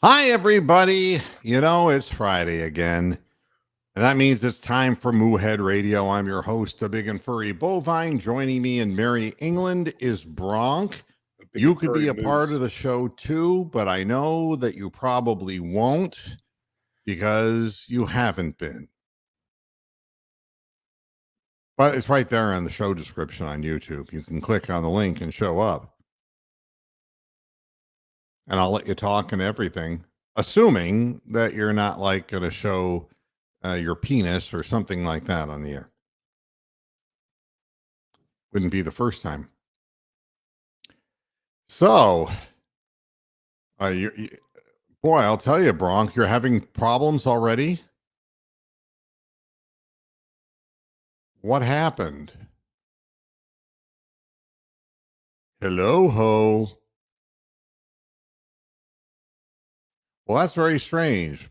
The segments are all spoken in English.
Hi, everybody. It's Friday again, and that means it's time for Moohead Radio. I'm your host, the big and furry bovine. Joining me in Merry England is Bronk. A big You and could be furry a part of moose. the show too, but I know that you probably won't because you haven't been. But it's right there in the show description on YouTube. You can click on the link and show up, and I'll let you talk and everything, assuming that you're not like going to show your penis or something like that on the air. Wouldn't be the first time. So, boy, I'll tell you, Bronk, you're having problems already. What happened? Hello, ho. Well, that's very strange.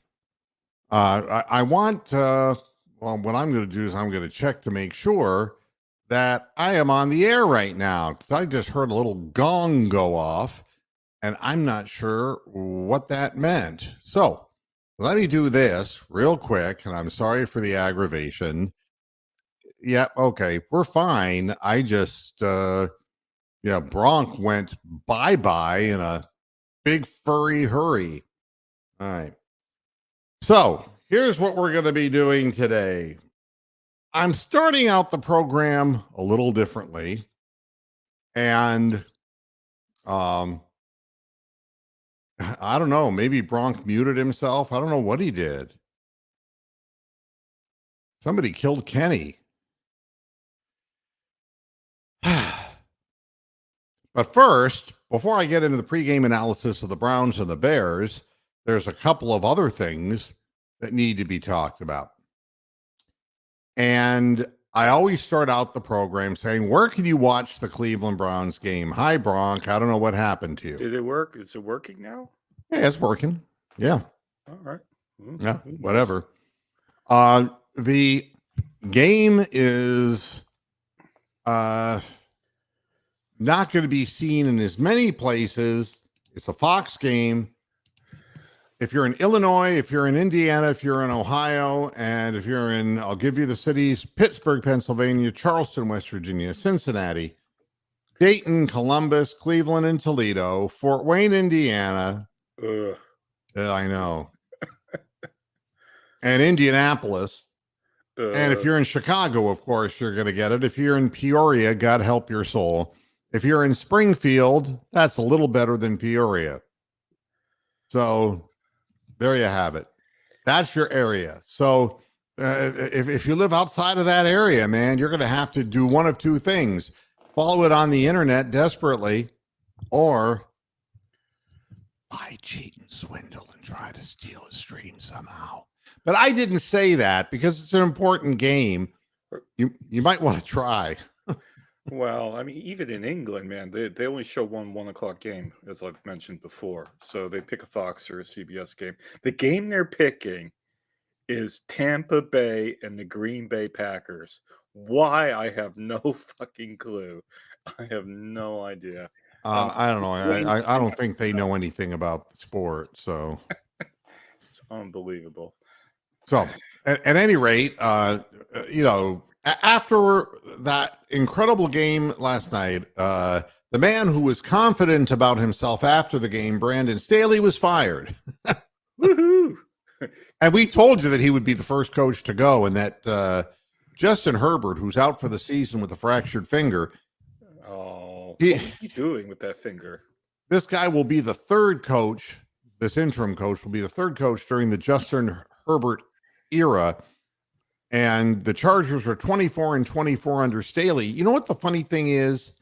I want, well, what I'm going to do is I'm going to check to make sure that I am on the air right now because I just heard a little gong go off and I'm not sure what that meant. So let me do this real quick. And I'm sorry for the aggravation. Yeah, okay, we're fine. I just, yeah, Bronk went bye bye in a big furry hurry. All right. So here's what we're going to be doing today. I'm starting out the program a little differently. And um, I don't know, maybe Bronk muted himself. I don't know what he did. Somebody killed Kenny. But first, before I get into the pregame analysis of the Browns and the Bears, there's a couple of other things that need to be talked about. And I always start out the program saying, where can you watch the Cleveland Browns game? Hi, Bronk. I don't know what happened to you. Did it work? Is it working now? Yeah, it's working. Yeah. All right. Yeah, whatever. The game is not going to be seen in as many places. It's a Fox game. If you're in Illinois, if you're in Indiana, if you're in Ohio, and if you're in, I'll give you the cities: Pittsburgh, Pennsylvania, Charleston, West Virginia, Cincinnati, Dayton, Columbus, Cleveland, and Toledo, Fort Wayne, Indiana. I know. And Indianapolis. And if you're in Chicago, of course, you're going to get it. If you're in Peoria, God help your soul. If you're in Springfield, that's a little better than Peoria. So there you have it. That's your area. So if you live outside of that area, man, you're going to have to do one of two things: follow it on the internet desperately, or lie, cheat, and swindle and try to steal a stream somehow. But I didn't say that because it's an important game. You might want to try. Well, I mean, even in England, man, they only show 1 o'clock game, as I've mentioned before. So they pick a Fox or a CBS game. The game they're picking is Tampa Bay and the Green Bay Packers. Why? I have no fucking clue. I have no idea. I don't know. I don't think they know anything about the sport. So it's unbelievable. So at any rate, after that incredible game last night, the man who was confident about himself after the game, Brandon Staley, was fired. Woohoo! And we told you that he would be the first coach to go, and that Justin Herbert, who's out for the season with a fractured finger. Oh, what's he doing with that finger? This guy will be the third coach. This interim coach will be the third coach during the Justin Herbert era. And the Chargers were 24-24 under Staley. You know what the funny thing is?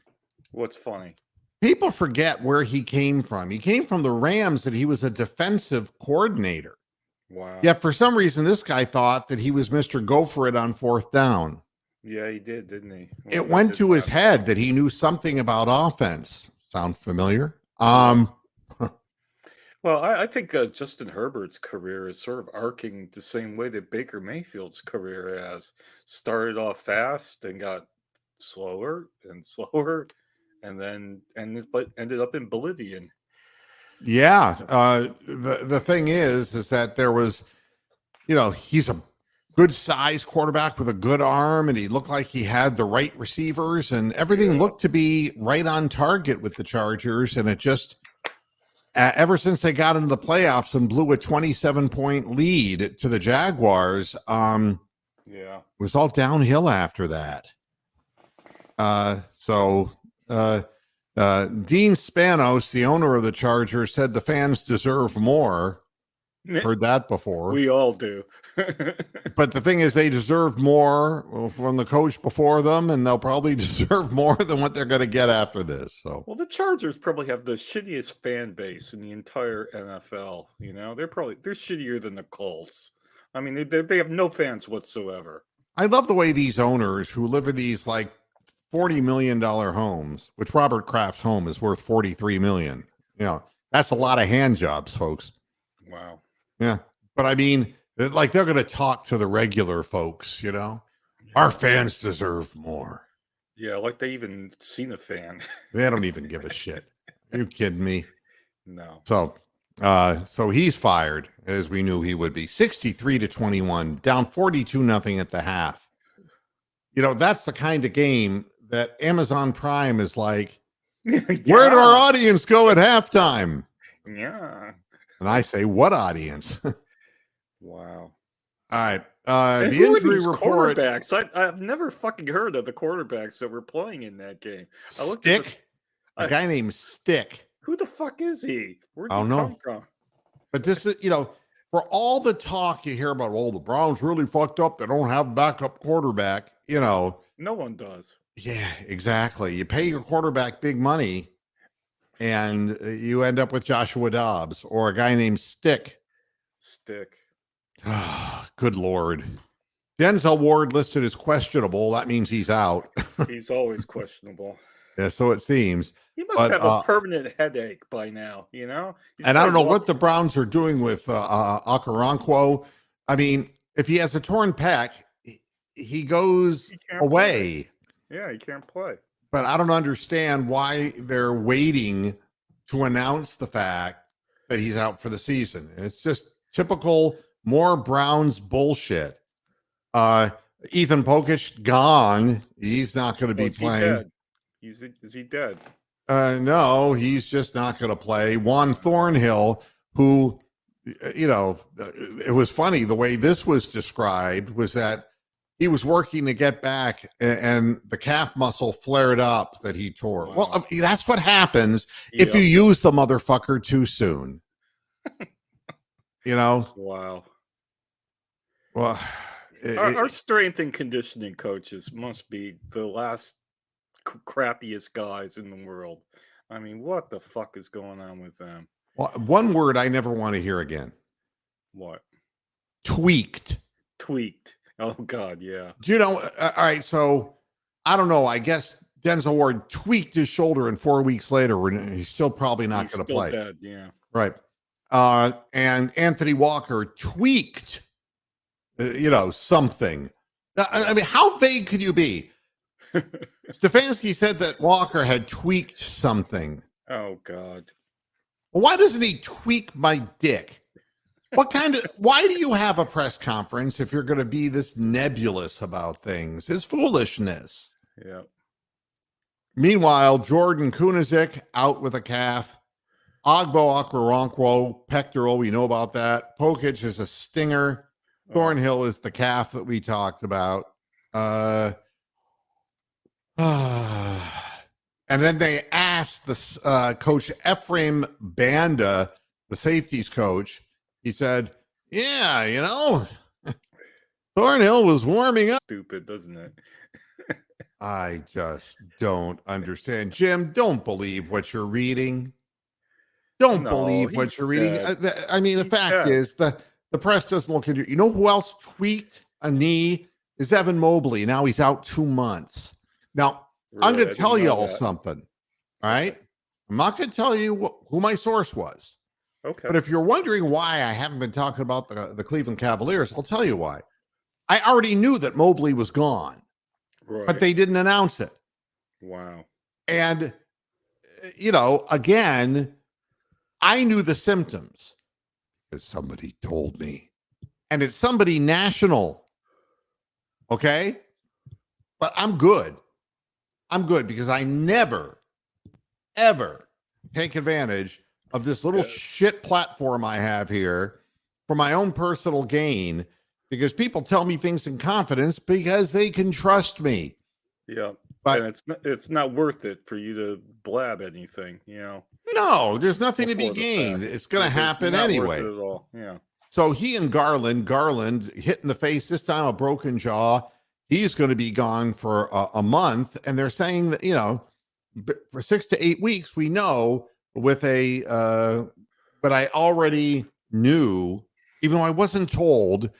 What's funny? People forget where he came from. He came from the Rams, and he was a defensive coordinator. Wow. Yet for some reason, this guy thought that he was Mr. Go for it on fourth down. Yeah, he did, didn't he? Well, it went to his head that he knew something about offense. Sound familiar? Well, I think Justin Herbert's career is sort of arcing the same way that Baker Mayfield's career has. Started off fast and got slower and slower, and then ended up in Bolivian. Yeah. The thing is that there was, he's a good sized quarterback with a good arm, and he looked like he had the right receivers, and everything Yeah. looked to be right on target with the Chargers. And it just, ever since they got into the playoffs and blew a 27-point lead to the Jaguars, Yeah. it was all downhill after that. Dean Spanos, the owner of the Chargers, said the fans deserve more. Heard that before. We all do. But the thing is, they deserve more from the coach before them, and they'll probably deserve more than what they're going to get after this. So, well, the Chargers probably have the shittiest fan base in the entire NFL. They're shittier than the Colts. I mean, they have no fans whatsoever. I love the way these owners who live in these like $40 million homes, which Robert Kraft's home is worth $43 million. That's a lot of hand jobs, folks. Wow. Yeah. But I mean, like they're going to talk to the regular folks, Our fans deserve more. Yeah, like they even seen a fan. They don't even give a shit. Are you kidding me? No. So he's fired, as we knew he would be. 63-21, down 42-0 at the half. That's the kind of game that Amazon Prime is like, Yeah. Where did our audience go at halftime? Yeah. And I say, what audience? Wow. All right. And The who are injury these report. quarterbacks? I've never fucking heard of the quarterbacks that were playing in that game. Stick? A guy named Stick. Who the fuck is he? Where'd he I don't know. come from? But this is, for all the talk you hear about, the Browns really fucked up. They don't have a backup quarterback, No one does. Yeah, exactly. You pay your quarterback big money and you end up with Joshua Dobbs or a guy named Stick. Good Lord. Denzel Ward listed as questionable. That means he's out. He's always questionable. Yeah, so it seems. He must have a permanent headache by now, And I don't know what the Browns are doing with Okoronkwo. I mean, if he has a torn pec, he goes away. Yeah, he can't play. But I don't understand why they're waiting to announce the fact that he's out for the season. It's just typical more Browns bullshit. Ethan Pokic gone. He's not going to be playing. Dead? Is he dead? No, he's just not going to play. Juan Thornhill, who, it was funny. The way this was described was that he was working to get back and the calf muscle flared up that he tore. Wow. Well, that's what happens if you use the motherfucker too soon. Wow. Well, our strength and conditioning coaches must be the last crappiest guys in the world. I mean, what the fuck is going on with them? Well, one word I never want to hear again. What? Tweaked. Oh, God, yeah. Do you know? All right, so I don't know. I guess Denzel Ward tweaked his shoulder, and 4 weeks later, he's still probably not going to play. Dead, yeah. Right. And Anthony Walker tweaked, something. I mean, how vague could you be? Stefanski said that Walker had tweaked something. Oh, God. Well, why doesn't he tweak my dick? Why do you have a press conference if you're going to be this nebulous about things? It's foolishness. Yeah. Meanwhile, Jordan Kunaszyk out with a calf. Ogbo Okoronkwo, pectoral, we know about that. Pokic is a stinger. Thornhill is the calf that we talked about. And then they asked the coach Ephraim Banda, the safeties coach. He said, yeah, Thornhill was warming up. Stupid, doesn't it? I just don't understand. Jim, don't believe what you're reading. Don't believe what you're reading. I mean, the fact is the press doesn't look into. You know who else tweaked a knee? Is Evan Mobley. Now he's out 2 months. Now, really, I'm going to tell you all something. All right? I'm not going to tell you who my source was. Okay. But if you're wondering why I haven't been talking about the Cleveland Cavaliers, I'll tell you why. I already knew that Mobley was gone, but they didn't announce it. Wow. And, again, I knew the symptoms because somebody told me. And it's somebody national. Okay? But I'm good. I'm good because I never, ever take advantage of this little shit platform I have here for my own personal gain, because people tell me things in confidence because they can trust me. Yeah. But And it's not worth it for you to blab anything, no, there's nothing to be before the gained. fact. It's going to happen Not worth anyway. it at all. Yeah. So he and Garland hit in the face, this time a broken jaw. He's going to be gone for a month. And they're saying that, for 6 to 8 weeks, we know with but I already knew, even though I wasn't told,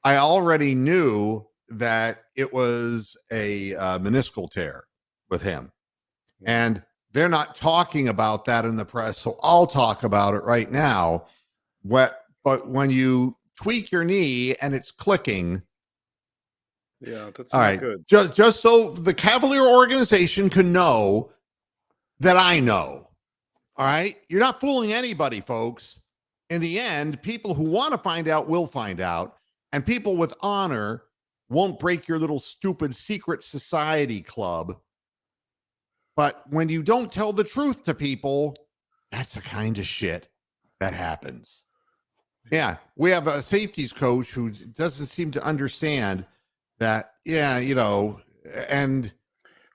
I already knew that it was a meniscal tear with him. And they're not talking about that in the press. So I'll talk about it right now. But when you tweak your knee and it's clicking. Yeah, that's all not right, good. Just so the Cavalier organization can know that I know. All right. You're not fooling anybody, folks. In the end, people who want to find out will find out. And people with honor won't break your little stupid secret society club. But when you don't tell the truth to people, that's the kind of shit that happens. Yeah, we have a safeties coach who doesn't seem to understand that. Yeah, and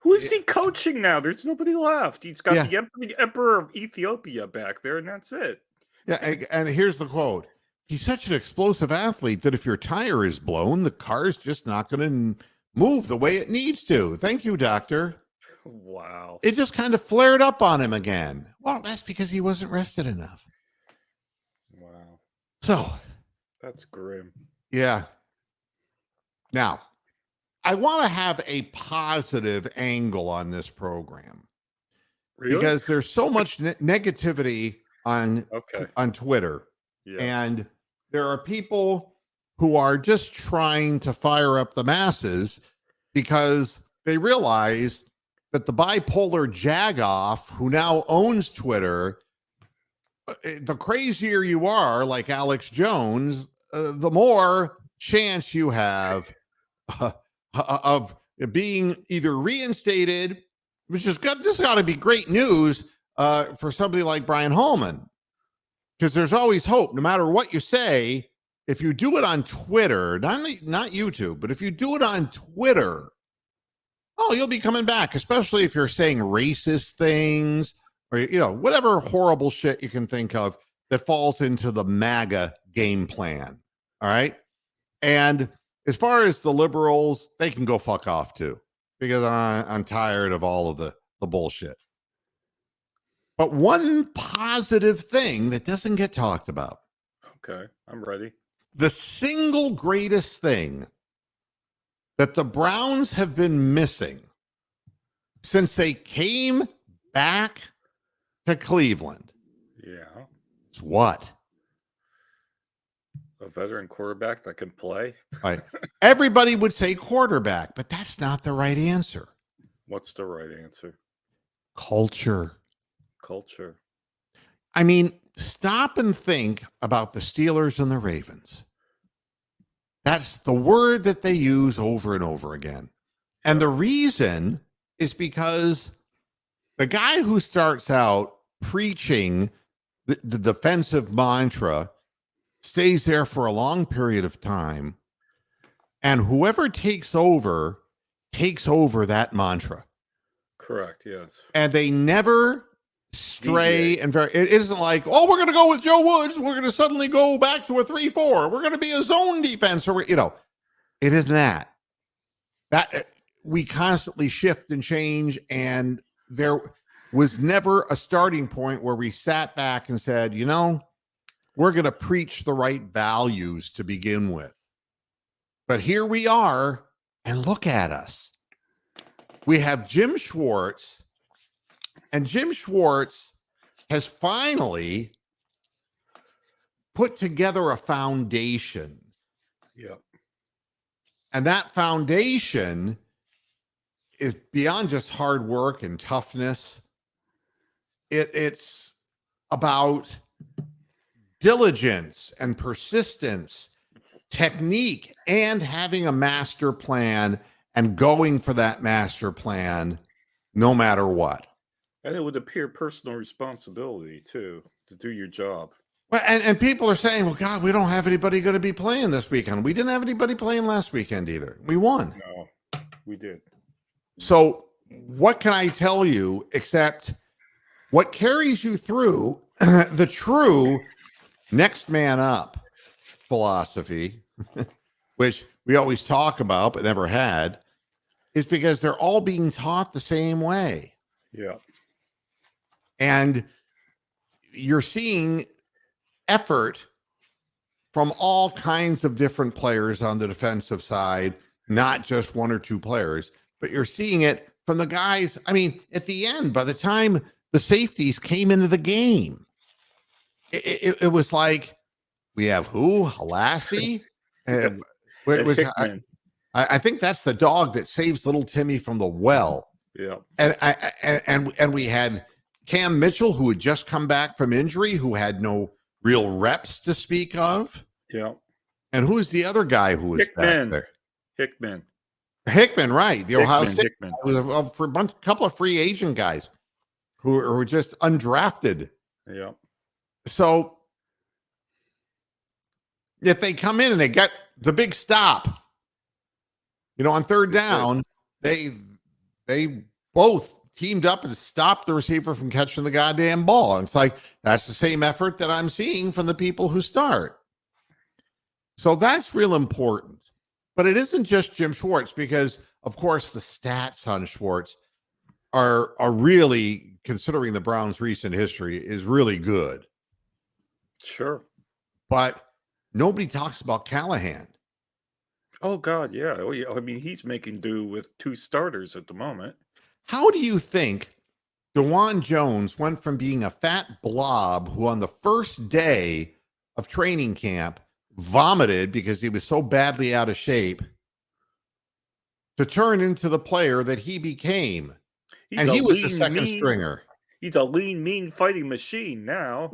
who is he coaching now? There's nobody left. He's got yeah, the Emperor of Ethiopia back there, and that's it. yeah. And here's the quote: "He's such an explosive athlete that if your tire is blown, the car's just not going to move the way it needs to." Thank you, doctor. Wow. It just kind of flared up on him again. Well, that's because he wasn't rested enough. Wow. So that's grim. Yeah. Now, I want to have a positive angle on this program. Really? Because there's so much negativity on Twitter. Yeah. And there are people who are just trying to fire up the masses because they realize that the bipolar jagoff who now owns Twitter, the crazier you are, like Alex Jones, the more chance you have of being either reinstated, which is good. This got to be great news for somebody like Brian Holman, because there's always hope. No matter what you say, if you do it on Twitter, not YouTube, but if you do it on Twitter, you'll be coming back, especially if you're saying racist things or, whatever horrible shit you can think of that falls into the MAGA game plan. All right. And as far as the liberals, they can go fuck off too, because I'm tired of all of the bullshit. But one positive thing that doesn't get talked about. Okay, I'm ready. The single greatest thing that the Browns have been missing since they came back to Cleveland. Yeah. It's what? A veteran quarterback that can play. Right. Everybody would say quarterback, but that's not the right answer. What's the right answer? Culture. I mean, stop and think about the Steelers and the Ravens. That's the word that they use over and over again. Yeah. And the reason is because the guy who starts out preaching the defensive mantra stays there for a long period of time. And whoever takes over that mantra. Correct, yes. And they never stray and it isn't like, we're going to go with Joe Woods. We're going to suddenly go back to a 3-4. We're going to be a zone defense, or it isn't that. That we constantly shift and change, and there was never a starting point where we sat back and said, we're going to preach the right values to begin with. But here we are, and look at us. We have Jim Schwartz, and Jim Schwartz has finally put together a foundation. Yeah. And that foundation is beyond just hard work and toughness. It's about diligence and persistence, technique, and having a master plan and going for that master plan no matter what. And it would appear personal responsibility too to do your job. Well, and people are saying, well, God, we don't have anybody going to be playing this weekend. We didn't have anybody playing last weekend either. We won. No, we did. So what can I tell you except what carries you through the true next man up philosophy, which we always talk about but never had, is because they're all being taught the same way. Yeah. And you're seeing effort from all kinds of different players on the defensive side, not just one or two players, but you're seeing it from the guys. I mean, at the end, by the time the safeties came into the game, it was like, we have who? Halassi? I think that's the dog that saves little Timmy from the well. Yeah. And we had Cam Mitchell, who had just come back from injury, who had no real reps to speak of. Yeah. And who's the other guy who was back there? Hickman, right? The Ohio State was for a couple of free agent guys who were just undrafted. Yeah. So if they come in and they get the big stop, on third down, they both teamed up and stopped the receiver from catching the goddamn ball. And it's like, that's the same effort that I'm seeing from the people who start. So that's real important. But it isn't just Jim Schwartz, because of course the stats on Schwartz are really, considering the Browns' recent history, is really good. Sure. But nobody talks about Callahan. Oh God, yeah. Oh yeah. I mean, he's making do with two starters at the moment. How do you think DeJuan Jones went from being a fat blob who on the first day of training camp vomited because he was so badly out of shape to turn into the player that he became? And he was the second stringer. He's a lean, mean fighting machine now.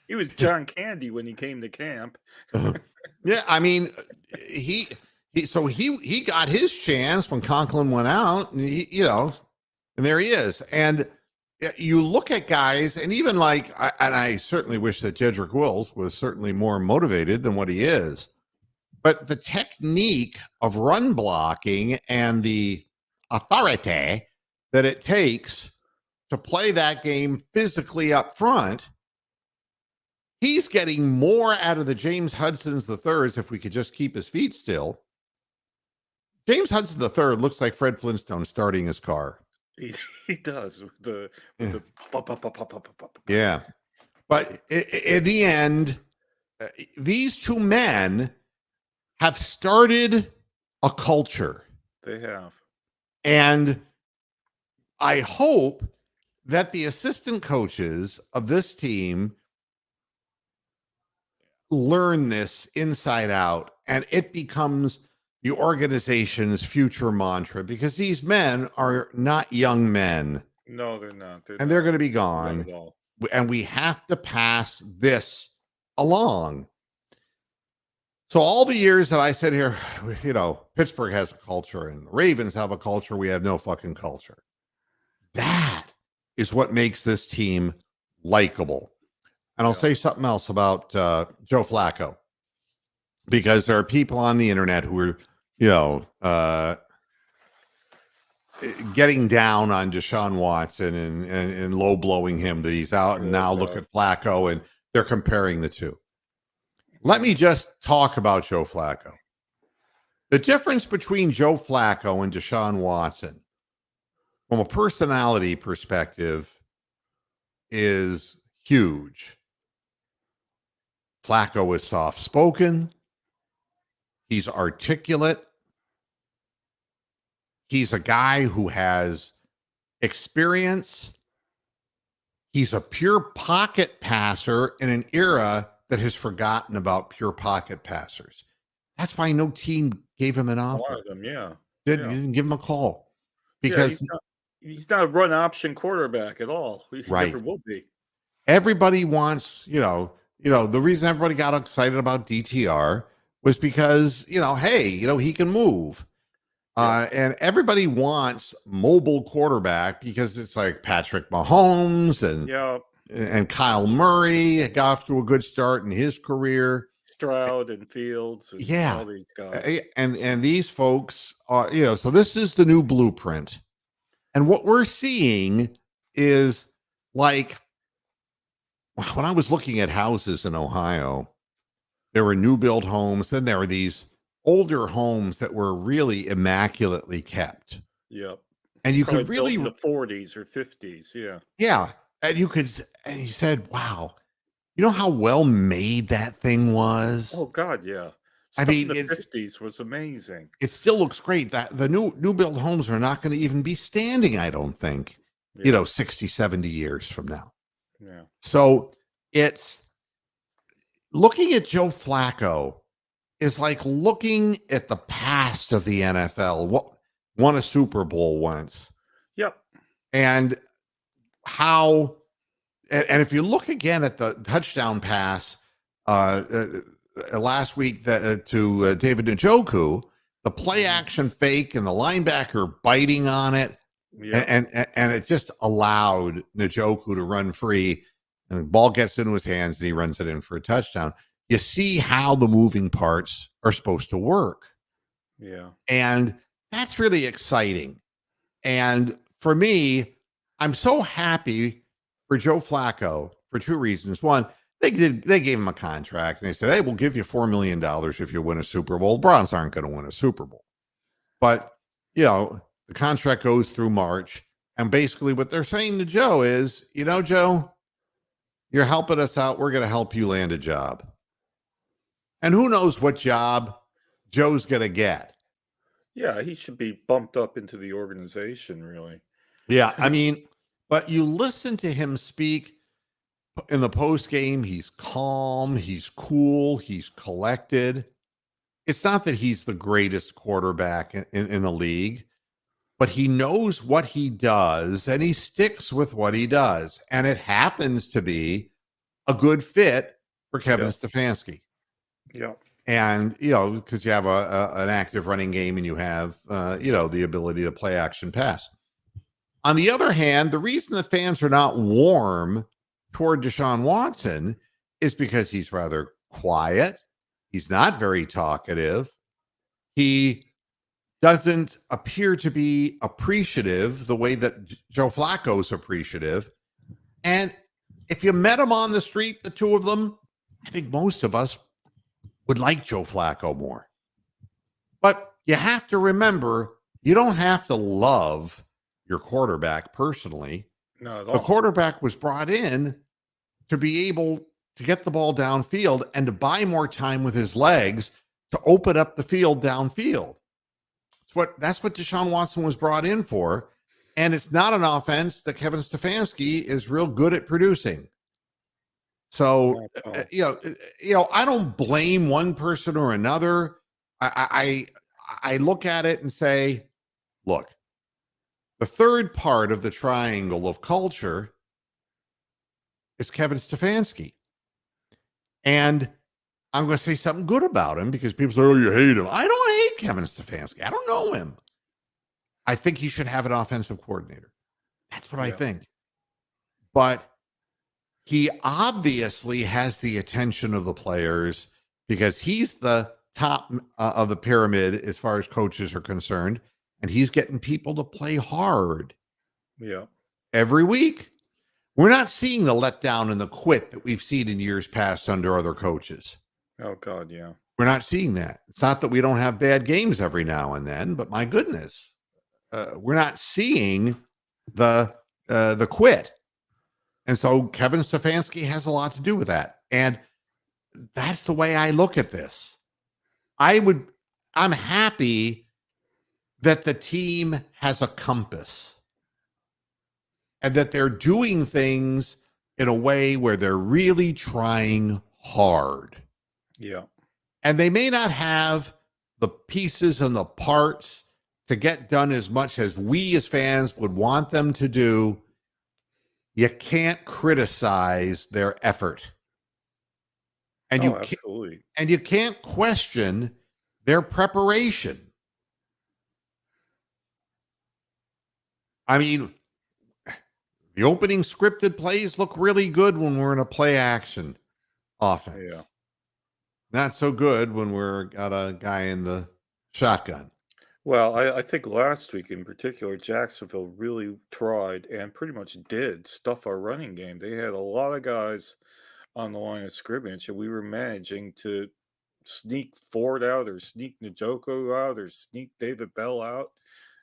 He was John Candy when he came to camp. Yeah, I mean, he got his chance when Conklin went out, and and there he is. And you look at guys, and even I certainly wish that Jedrick Wills was certainly more motivated than what he is. But the technique of run blocking and the authority that it takes to play that game physically up front, he's getting more out of the James Hudson's the thirds if we could just keep his feet still. James Hudson the third looks like Fred Flintstone starting his car. He does with the yeah. But in the end, these two men have started a culture. They have. And I hope that the assistant coaches of this team learn this inside out, and it becomes the organization's future mantra, because these men are not young men. No, they're not. They're going to be gone. And we have to pass this along. So all the years that I sit here, Pittsburgh has a culture and the Ravens have a culture. We have no fucking culture. That is what makes this team likable. And I'll say something else about Joe Flacco, because there are people on the internet who are, getting down on Deshaun Watson and low blowing him that he's out, and now look at Flacco, and they're comparing the two. Let me just talk about Joe Flacco. The difference between Joe Flacco and Deshaun Watson, from a personality perspective, is huge. Flacco is soft-spoken. He's articulate. He's a guy who has experience. He's a pure pocket passer in an era that has forgotten about pure pocket passers. That's why no team gave him an offer. A lot of them, yeah. Didn't give him a call. Because he's not a run option quarterback at all. He right. never will be. Everybody wants, the reason everybody got excited about DTR was because, hey, he can move. Yep. And everybody wants mobile quarterback because it's like Patrick Mahomes Yep. and Kyle Murray got off to a good start in his career. Stroud and Fields and Yeah. all these guys. And these folks are, so this is the new blueprint. And what we're seeing is like when I was looking at houses in Ohio, there were new build homes, then there were these older homes that were really immaculately kept. Yep. And you Probably could built really, in the 40s or 50s. Yeah. yeah. And and you said, wow, you know how well made that thing was? Oh God, yeah. I Stuff in mean, the 50s was amazing. it still looks great. That the new build homes are not going to even be standing, I don't think, Yeah. 60, 70 years from now. Yeah. So it's looking at Joe Flacco is like looking at the past of the NFL. What won a Super Bowl once, Yep. and how, and if you look again at the touchdown pass last week to David Njoku, the play action fake and the linebacker biting on it, Yep. and it just allowed Njoku to run free, and the ball gets into his hands and he runs it in for a touchdown. You see how the moving parts are supposed to work. Yeah. And that's really exciting. And for me, I'm so happy for Joe Flacco for two reasons. One, they gave him a contract and they said, hey, we'll give you $4 million if you win a Super Bowl. Browns aren't going to win a Super Bowl. But, the contract goes through March. And basically what they're saying to Joe is, Joe, you're helping us out. We're going to help you land a job. And who knows what job Joe's going to get. Yeah, he should be bumped up into the organization, really. Yeah, I mean, but you listen to him speak in the post game, he's calm, he's cool, he's collected. It's not that he's the greatest quarterback in the league, but he knows what he does and he sticks with what he does. And it happens to be a good fit for Kevin Stefanski. Yeah. And, because you have an active running game and you have, the ability to play action pass. On the other hand, the reason that fans are not warm toward Deshaun Watson is because he's rather quiet. He's not very talkative. He doesn't appear to be appreciative the way that Joe Flacco's appreciative. And if you met him on the street, the two of them, I think most of us would like Joe Flacco more. But you have to remember, you don't have to love your quarterback personally. Not at all. The quarterback was brought in to be able to get the ball downfield and to buy more time with his legs to open up the field downfield. That's what Deshaun Watson was brought in for. And it's not an offense that Kevin Stefanski is real good at producing. So, I don't blame one person or another. I look at it and say, look, the third part of the triangle of culture is Kevin Stefanski. And I'm going to say something good about him because people say, oh, you hate him. I don't hate Kevin Stefanski. I don't know him. I think he should have an offensive coordinator. That's what I think. But he obviously has the attention of the players because he's the top of the pyramid as far as coaches are concerned. And he's getting people to play hard. Yeah. Every week. We're not seeing the letdown and the quit that we've seen in years past under other coaches. Oh, God, yeah. We're not seeing that. It's not that we don't have bad games every now and then, but my goodness, we're not seeing the quit. And so Kevin Stefanski has a lot to do with that. And that's the way I look at this. I'm happy that the team has a compass and that they're doing things in a way where they're really trying hard. Yeah. And they may not have the pieces and the parts to get done as much as we as fans would want them to do. You can't criticize their effort. and Oh, absolutely. you can't question their preparation. I mean, the opening scripted plays look really good when we're in a play action Yeah. offense. Not so good when we're got a guy in the shotgun. Well, I think last week in particular, Jacksonville really tried and pretty much did stuff our running game. They had a lot of guys on the line of scrimmage, and we were managing to sneak Ford out or sneak Njoku out or sneak David Bell out,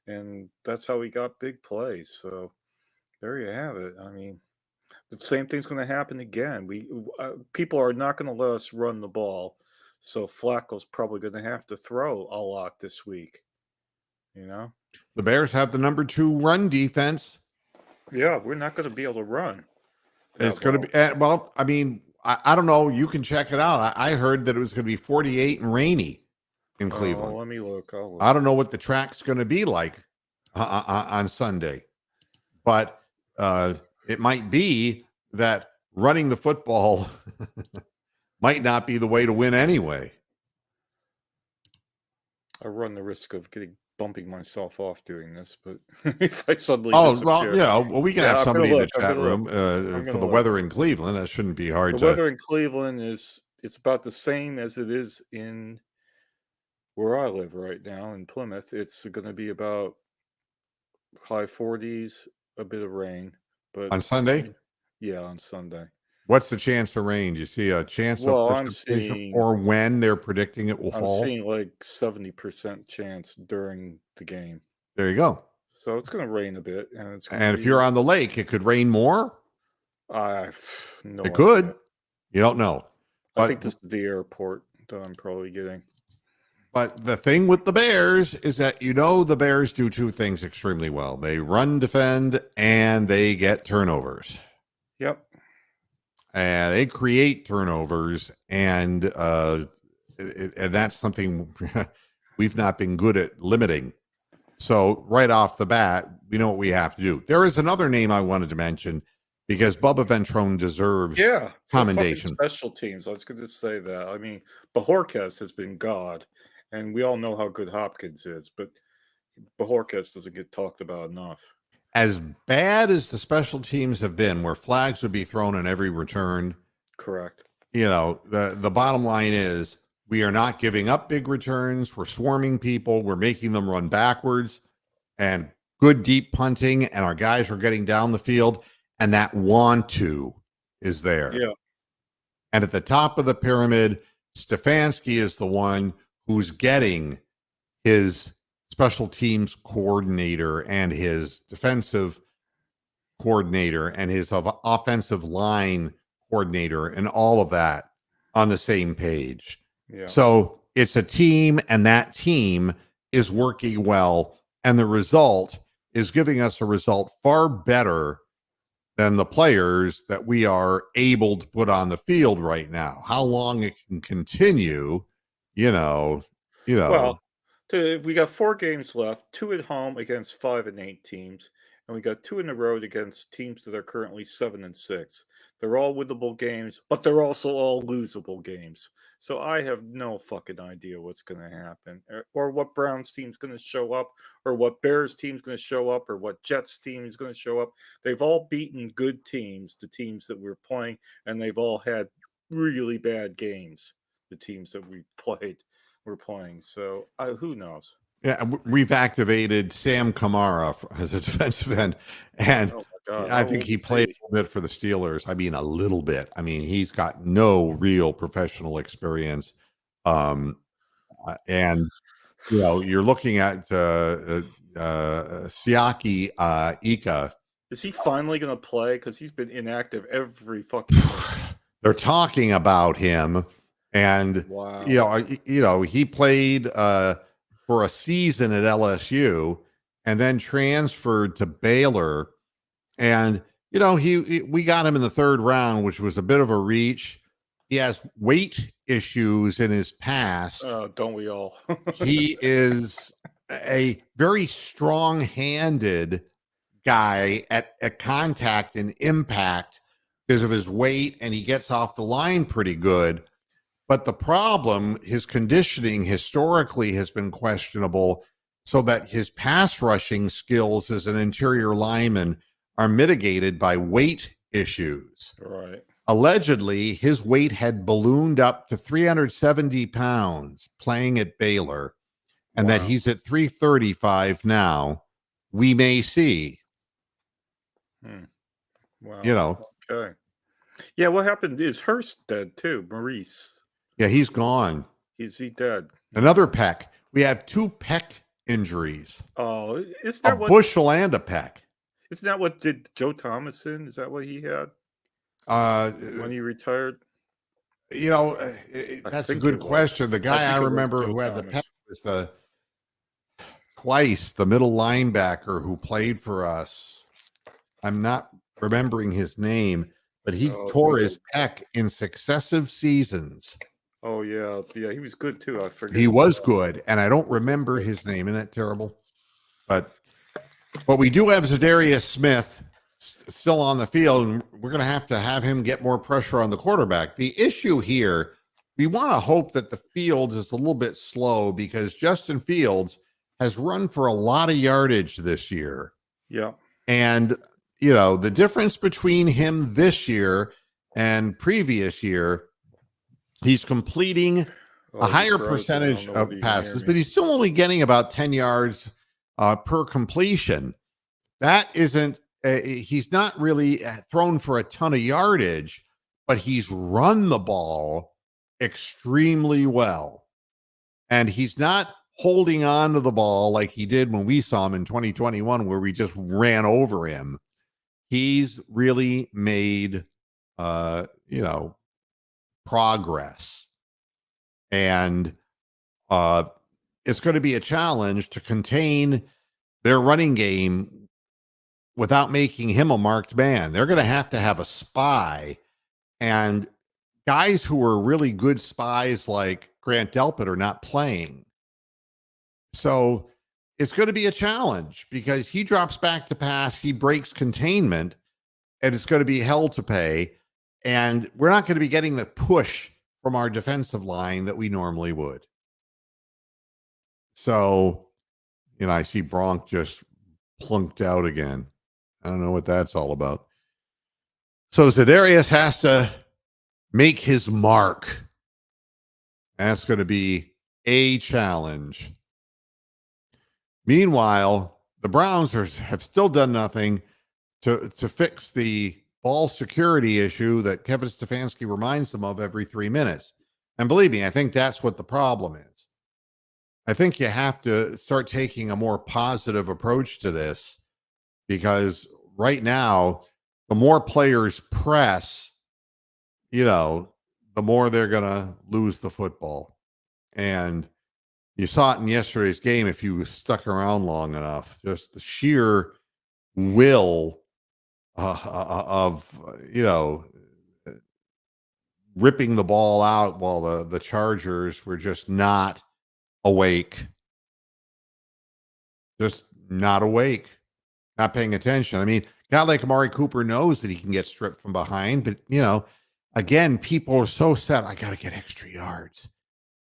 and that's how we got big plays. So there you have it. I mean, the same thing's going to happen again. People are not going to let us run the ball, so Flacco's probably going to have to throw a lot this week. You know? The Bears have the number 2 run defense. Yeah, we're not going to be able to run It's that going to well. be, well, I mean, I don't know. You can check it out. I heard that it was going to be 48 and rainy in Oh, Cleveland. let me look. I'll I look. don't know what the track's going to be like on Sunday, but it might be that running the football might not be the way to win anyway. I run the risk of bumping myself off doing this, but if I suddenly Oh, well, disappear, well, we can yeah, have I'm gonna somebody in the look. I'm chat gonna look. room I'm for gonna the look. weather in Cleveland. That shouldn't be hard The to. weather in Cleveland it's about the same as it is in where I live right now in Plymouth. It's going to be about high 40s, a bit of rain, but On Sunday, yeah, on Sunday. what's the chance of rain? Do you see a chance of Well, precipitation or when they're predicting it will I'm fall? seeing like 70% chance during the game. There you go. So it's going to rain a bit, and it's going to And if you're be. on the lake, it could rain more. I It no idea. could. You don't know. I think But this is the airport that I'm probably getting. the thing with the Bears is that the Bears do 2 things extremely well. They run, defend, and they get turnovers. Yep. And they create turnovers, and that's something we've not been good at limiting. So right off the bat, we know what we have to do. There is another name I wanted to mention because Bubba Ventrone deserves Yeah. The fucking commendation. special teams. I was going to say that. I mean, Bajorquez has been God, and we all know how good Hopkins is, but Bajorquez doesn't get talked about enough. As bad as the special teams have been, where flags would be thrown in every return, Correct. the bottom line is we are not giving up big returns. We're swarming people. We're making them run backwards, and good deep punting, and our guys are getting down the field, and that want to is there. Yeah. And at the top of the pyramid, Stefanski is the one who's getting his special teams coordinator and his defensive coordinator and his offensive line coordinator and all of that on the same page. Yeah. So it's a team, and that team is working well, and the result is giving us a result far better than the players that we are able to put on the field right now. How long it can continue, you know. Well, we got 4 games left, 2 at home against 5-8 teams, and we got 2 in the road against teams that are currently 7-6. They're all winnable games, but they're also all losable games. So I have no fucking idea what's going to happen, or what Browns team's going to show up, or what Bears team's going to show up, or what Jets team is going to show up. They've all beaten good teams, the teams that we're playing, and they've all had really bad games, the teams that we're playing. So who knows? Yeah, we've activated Sam Kamara as a defensive end, and Oh my God, I how think old he is played he? a little bit for the Steelers. I mean, a little bit. I mean, he's got no real professional experience, and you're looking at Siaki Ika. Is he finally going to play? Because he's been inactive every fucking game. They're talking about him, and Wow. he played for a season at LSU, and then transferred to Baylor, and we got him in the 3rd round, which was a bit of a reach. He has weight issues in his past. Don't we all? He is a very strong-handed guy at contact and impact because of his weight, and he gets off the line pretty good. But the problem, his conditioning historically has been questionable, so that his pass rushing skills as an interior lineman are mitigated by weight issues. Right. Allegedly, his weight had ballooned up to 370 pounds playing at Baylor, and that Wow. he's at 335 now. We may see, Wow. Okay. Yeah, what happened is Hurst dead too. Maurice. Yeah, he's gone. Is he dead? Another pec. We have 2 pec injuries. Oh, isn't A that what bushel and a pec. isn't that what did Joe Thomason? Is that what he had when he retired? That's a think good it was. question. The I guy I think it was remember Joe who had the Thomas. pec was the middle linebacker who played for us. I'm not remembering his name, but he tore his pec in successive seasons. Oh yeah, he was good too. I forget. He was good, and I don't remember his name. Isn't that terrible? But we do have Zadarius Smith still on the field, and we're going to have him get more pressure on the quarterback. The issue here, we want to hope that the field is a little bit slow, because Justin Fields has run for a lot of yardage this year. Yeah. And, the difference between him this year and previous year, he's completing a higher percentage of passes, but he's still only getting about 10 yards per completion. That isn't, he's not really thrown for a ton of yardage, but he's run the ball extremely well. And he's not holding on to the ball like he did when we saw him in 2021, where we just ran over him. He's really made, progress. And it's going to be a challenge to contain their running game without making him a marked man. They're going to have a spy, and guys who are really good spies like Grant Delpit are not playing. So it's going to be a challenge, because he drops back to pass, he breaks containment, and it's going to be hell to pay. And we're not going to be getting the push from our defensive line that we normally would. So, I see Bronk just plunked out again. I don't know what that's all about. So Zadarius has to make his mark. That's going to be a challenge. Meanwhile, the Browns have still done nothing to fix the ball security issue that Kevin Stefanski reminds them of every 3 minutes. And believe me, I think that's what the problem is. I think you have to start taking a more positive approach to this, because right now, the more players press, the more they're going to lose the football. And you saw it in yesterday's game if you stuck around long enough. Just the sheer will of ripping the ball out while the Chargers were just not awake. Just not awake, not paying attention. I mean, a guy like Amari Cooper knows that he can get stripped from behind, but again, people are so set. I got to get extra yards.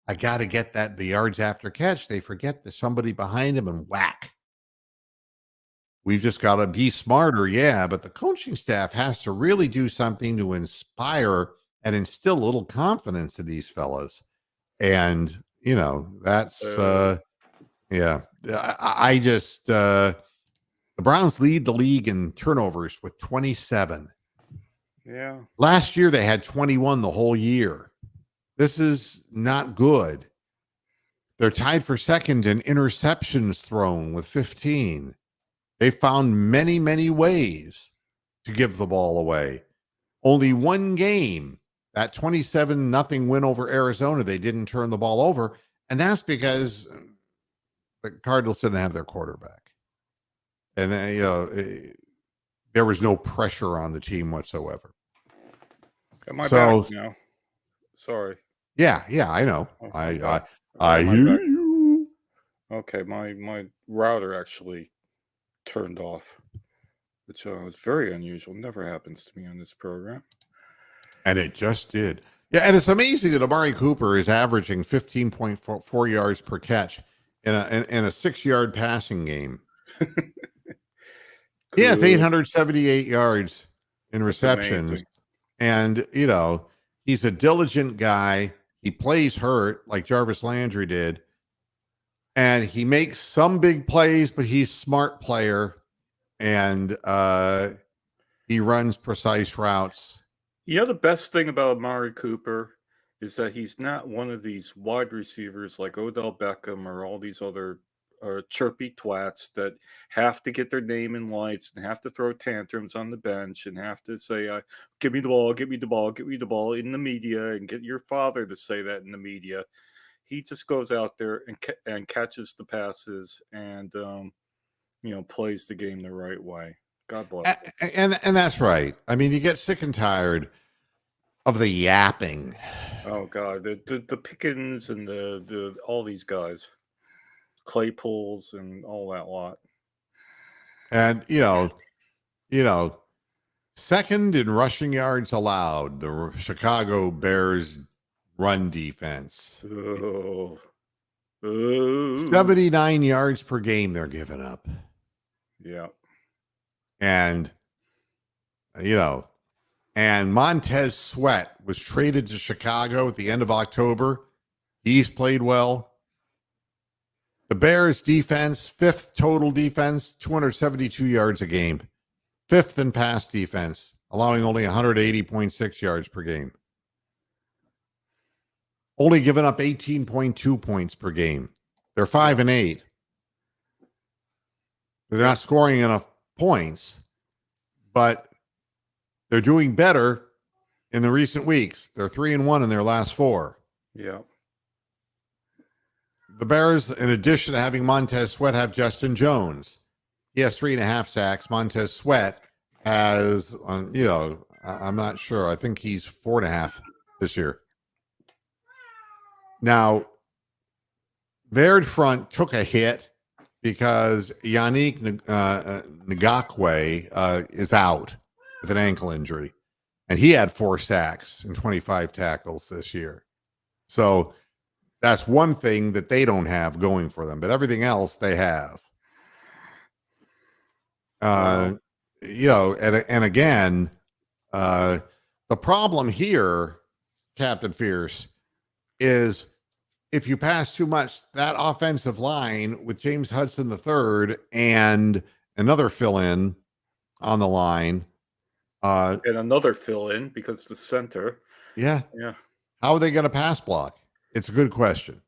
I got to get the yards after catch. They forget there's somebody behind him, and whack. We've just got to be smarter. Yeah. But the coaching staff has to really do something to inspire and instill a little confidence in these fellas. And, that's, yeah. I just, the Browns lead the league in turnovers with 27. Yeah. Last year, they had 21 the whole year. This is not good. They're tied for second in interceptions thrown with 15. They found many, many ways to give the ball away. Only one game, that 27-0 win over Arizona, they didn't turn the ball over. And that's because the Cardinals didn't have their quarterback. And then, there was no pressure on the team whatsoever. Am I back now? Sorry. Yeah, I know. I hear you. Okay, my router actually turned off, which was very unusual. Never happens to me on this program. And it just did. Yeah, and it's amazing that Amari Cooper is averaging 15.4 yards per catch in a 6-yard passing game. He has Good. 878 yards in That's receptions. amazing. And, he's a diligent guy. He plays hurt like Jarvis Landry did. And he makes some big plays, but he's a smart player. And he runs precise routes. The best thing about Amari Cooper is that he's not one of these wide receivers like Odell Beckham or all these other chirpy twats that have to get their name in lights and have to throw tantrums on the bench and have to say, give me the ball, give me the ball, give me the ball in the media, and get your father to say that in the media. He just goes out there and catches the passes and, plays the game the right way. God bless him. And that's right. I mean, you get sick and tired of the yapping. Oh God, the Pickens and the all these guys, Claypools and all that lot. And second in rushing yards allowed, the Chicago Bears run defense. Oh. 79 yards per game they're giving up. Yeah. And and Montez Sweat was traded to Chicago at the end of October. He's played well. The Bears defense, 5th total defense, 272 yards a game. 5th in pass defense, allowing only 180.6 yards per game. Only giving up 18.2 points per game. They're 5-8. They're not scoring enough points, but they're doing better in the recent weeks. They're 3-1 in their last 4. Yeah. The Bears, in addition to having Montez Sweat, have Justin Jones. He has 3.5 sacks. Montez Sweat has, I'm not sure. I think he's 4.5 this year. Now, their front took a hit because Yannick Ngakwe is out with an ankle injury. And he had 4 sacks and 25 tackles this year. So that's one thing that they don't have going for them, but everything else they have. And again, the problem here, Captain Fierce, is if you pass too much, that offensive line with James Hudson III and another fill-in on the line. And another fill-in because the center. Yeah. Yeah. How are they going to pass block? It's a good question.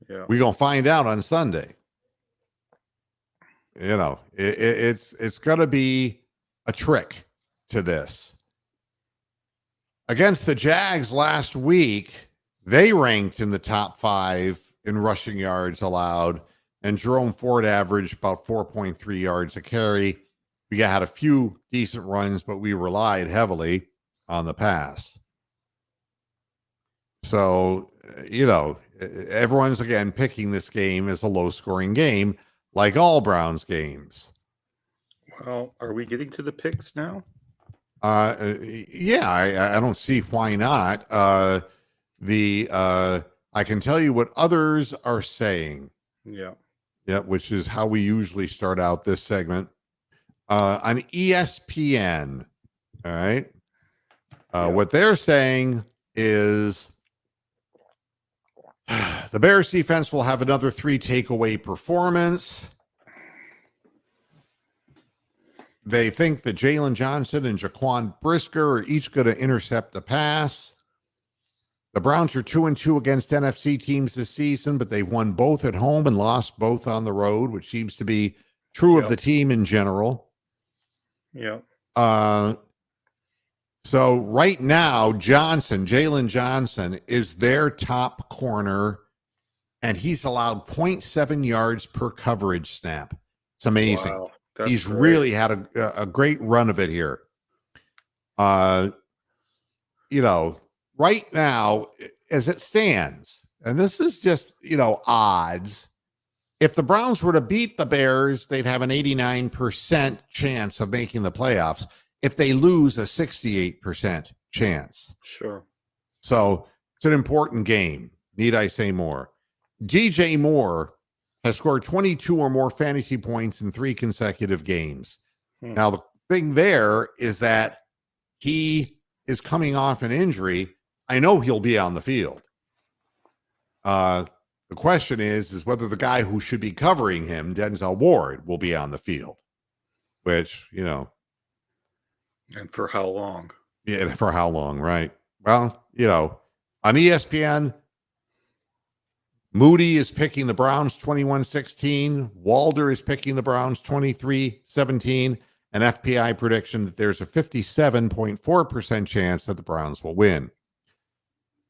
Yeah. We're going to find out on Sunday. It's going to be a trick to this. Against the Jags last week, they ranked in the top 5 in rushing yards allowed, and Jerome Ford averaged about 4.3 yards a carry. We had a few decent runs, but we relied heavily on the pass. So, everyone's again picking this game as a low-scoring game, like all Browns games. Well, are we getting to the picks now? Yeah, I don't see why not. I can tell you what others are saying. Yeah. Yeah, which is how we usually start out this segment. On ESPN, all right? What they're saying is the Bears defense will have another 3 takeaway performance. They think that Jalen Johnson and Jaquan Brisker are each going to intercept a pass. The Browns are 2-2 against NFC teams this season, but they've won both at home and lost both on the road, which seems to be true of the team in general. Yeah. So right now, Jalen Johnson is their top corner, and he's allowed 0.7 yards per coverage snap. It's amazing. Wow, he's great. Really had a great run of it here. Right now, as it stands, and this is just, odds. If the Browns were to beat the Bears, they'd have an 89% chance of making the playoffs. If they lose, a 68% chance. Sure. So It's an important game. Need I say more? DJ Moore has scored 22 or more fantasy points in 3 consecutive games. Now, the thing there is that he is coming off an injury. I know he'll be on the field. The question is whether the guy who should be covering him, Denzel Ward, will be on the field, which, And for how long? Yeah, for how long, right? Well, on ESPN, Moody is picking the Browns 21-16. Walder is picking the Browns 23-17. An FPI prediction that there's a 57.4% chance that the Browns will win.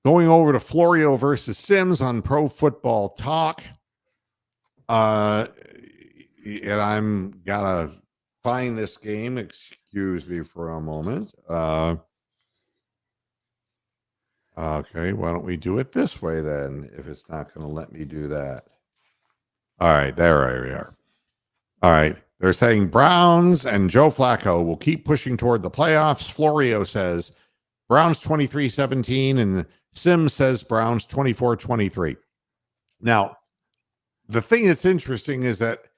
Going over to Florio versus Sims on Pro Football Talk. And I'm gotta find this game. Excuse me for a moment. Okay, why don't we do it this way then, if it's not going to let me do that? All right, there we are. All right, they're saying Browns and Joe Flacco will keep pushing toward the playoffs. Florio says Browns 23-17, and Sims says Browns 24-23. Now, the thing that's interesting is that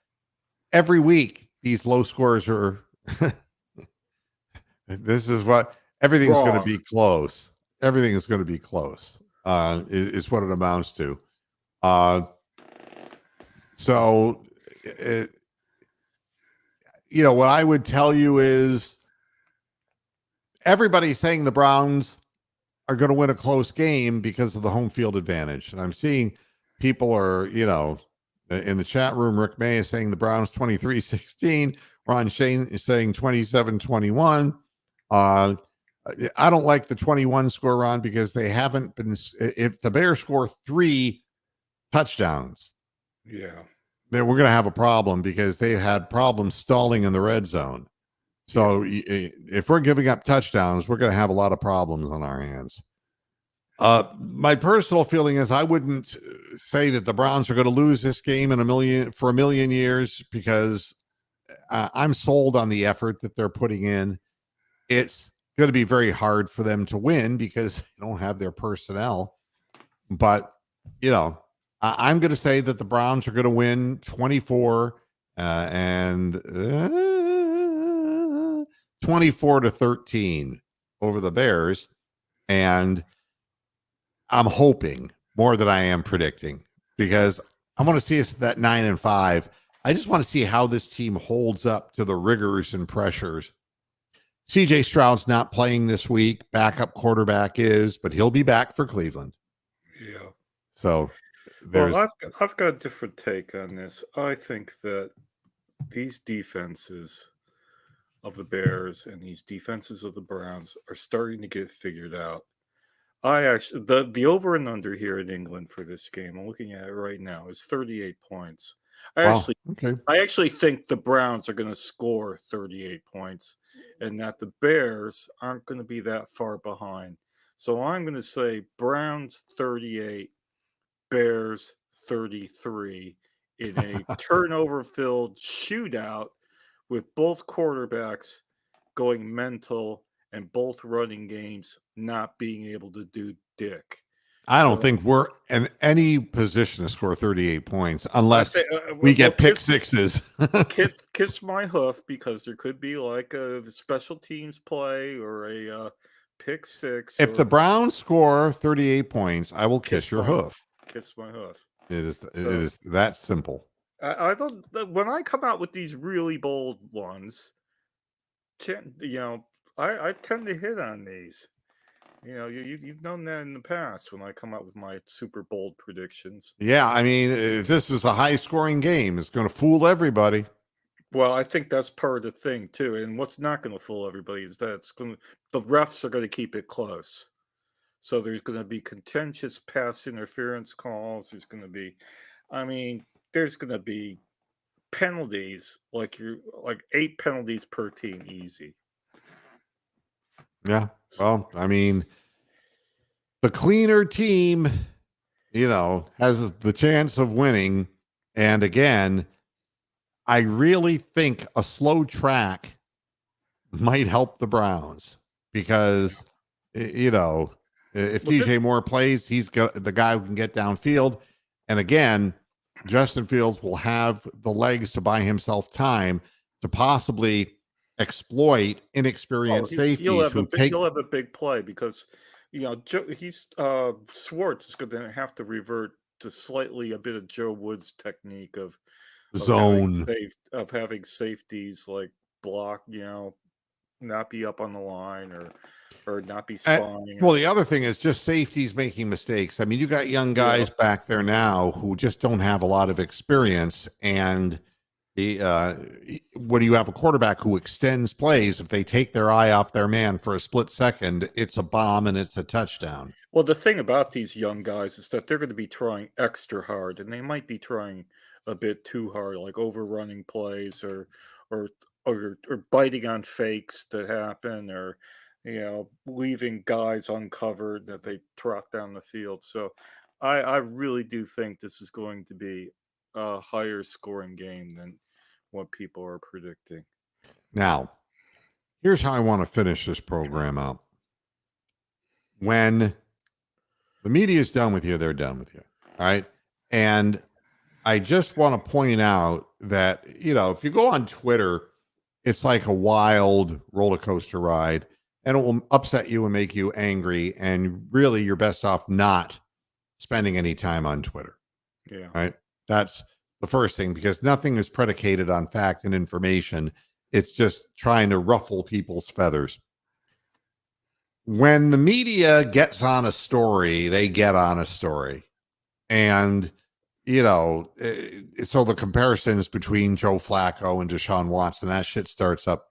every week these low scores are this is what everything's going to be close. Everything is going to be close, is what it amounts to. So, what I would tell you is everybody's saying the Browns are going to win a close game because of the home field advantage. And I'm seeing people are, in the chat room, Rick May is saying the Browns 23-16. Ron Shane is saying 27-21. I don't like the 21 score, Ron, because they haven't been. If the Bears score 3 touchdowns, then we're going to have a problem because they've had problems stalling in the red zone. So if we're giving up touchdowns, we're going to have a lot of problems on our hands. My personal feeling is I wouldn't say that the Browns are going to lose this game for a million years because I'm sold on the effort that they're putting in. It's going to be very hard for them to win because they don't have their personnel. But, I'm going to say that the Browns are going to win 24 and 24-13 over the Bears. And I'm hoping more than I am predicting because I want to see us at that 9-5. I just want to see how this team holds up to the rigors and pressures. CJ Stroud's not playing this week. Backup quarterback is, but he'll be back for Cleveland. Yeah. So I've got a different take on this. I think that these defenses of the Bears and these defenses of the Browns are starting to get figured out. The over and under here in England for this game, I'm looking at it right now, is 38 points. I actually think the Browns are going to score 38 points and that the Bears aren't going to be that far behind. So I'm going to say Browns 38, Bears 33 in a turnover-filled shootout with both quarterbacks going mental and both running games not being able to do dick. I don't think we're in any position to score 38 points unless we get pick sixes. kiss my hoof, because there could be like a special teams play or a pick six. If the Browns score 38 points, I will kiss your hoof. Kiss my hoof. It is that simple. I don't. When I come out with these really bold ones, I tend to hit on these. You've known that in the past when I come out with my super bold predictions. Yeah, I mean, if this is a high-scoring game, it's going to fool everybody. Well, I think that's part of the thing too. And what's not going to fool everybody is that the refs are going to keep it close. So there's going to be contentious pass interference calls. There's going to be, there's going to be penalties like 8 penalties per team, easy. Yeah. Well, the cleaner team, has the chance of winning. And again, I really think a slow track might help the Browns because, If Well, DJ Moore plays, he's got the guy who can get downfield. And again, Justin Fields will have the legs to buy himself time to possibly exploit inexperienced he'll safeties have a who take he'll have a big play because he's Schwartz is going to have to revert to slightly a bit of Joe Woods' technique of having zone. safeties like block, not be up on the line or not be Uh, spying well, or the other thing is just safeties making mistakes. I mean, you got young yeah. guys back there now who just don't have a lot of experience. And when you have a quarterback who extends plays, if they take their eye off their man for a split second, it's a bomb and it's a touchdown. Well, the thing about these young guys is that they're going to be trying extra hard, and they might be trying a bit too hard, like overrunning plays or or biting on fakes that happen, or leaving guys uncovered that they trot down the field. So, I really do think this is going to be a higher scoring game than what people are predicting. Now, here's how I want to finish this program out. When the media is done with you, they're done with you. All right. And I just want to point out that, if you go on Twitter, it's like a wild roller coaster ride and it will upset you and make you angry. And really, you're best off not spending any time on Twitter. Yeah. Right. That's the first thing, because nothing is predicated on fact and information. It's just trying to ruffle people's feathers. When the media gets on a story, they get on a story. And, so the comparisons between Joe Flacco and Deshaun Watson, that shit starts up.